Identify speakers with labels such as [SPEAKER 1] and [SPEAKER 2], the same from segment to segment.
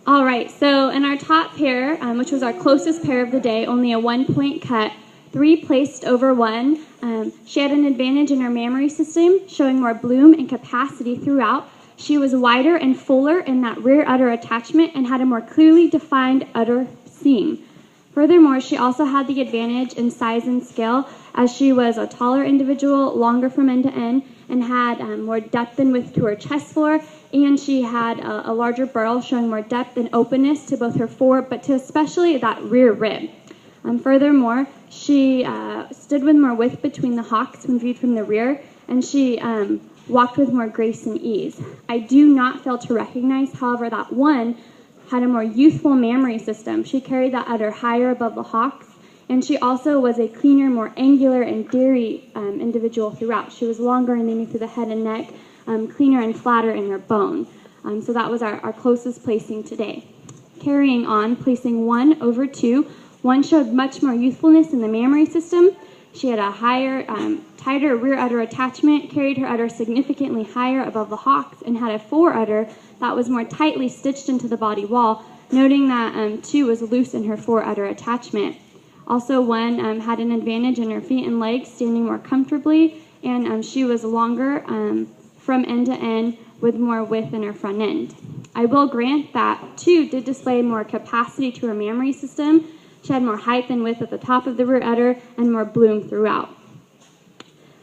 [SPEAKER 1] All right, so in our top pair, which was our closest pair of the day, only a 1-point cut, 3 placed over 1. She had an advantage in her mammary system, showing more bloom and capacity throughout. She was wider and fuller in that rear udder attachment and had a more clearly defined udder seam. Furthermore, she also had the advantage in size and scale, as she was a taller individual, longer from end to end, and had more depth and width to her chest floor, and she had a larger burl, showing more depth and openness to both her fore, but to especially that rear rib. Furthermore, she stood with more width between the hocks when viewed from the rear, and she walked with more grace and ease. I do not fail to recognize, however, that one had a more youthful mammary system. She carried that udder higher above the hocks, and she also was a cleaner, more angular and dairy individual throughout. She was longer underneath of the head and neck, cleaner and flatter in her bone. So that was our closest placing today. Carrying on, placing 1 over 2. 1 showed much more youthfulness in the mammary system. She had a higher, tighter rear udder attachment, carried her udder significantly higher above the hocks, and had a fore udder that was more tightly stitched into the body wall, noting that 2 was loose in her fore udder attachment. Also, 1 had an advantage in her feet and legs, standing more comfortably, and she was longer from end to end with more width in her front end. I will grant that 2 did display more capacity to her mammary system. She had more height and width at the top of the rear udder and more bloom throughout.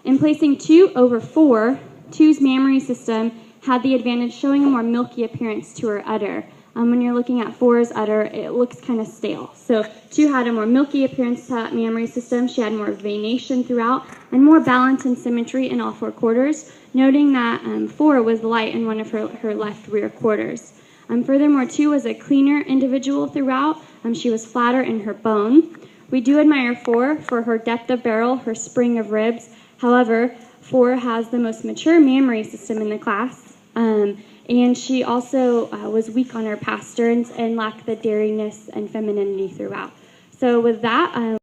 [SPEAKER 1] In placing 2 over 4, 2's mammary system had the advantage showing a more milky appearance to her udder. When you're looking at 4's udder, it looks kind of stale. So 2 had a more milky appearance to that mammary system. She had more venation throughout and more balance and symmetry in all 4 quarters, noting that 4 was light in one of her left rear quarters. Furthermore, 2 was a cleaner individual throughout. She was flatter in her bone. We do admire 4 for her depth of barrel, her spring of ribs. However, 4 has the most mature mammary system in the class, and she also was weak on her pasterns and lacked the dairyness and femininity throughout. So with that,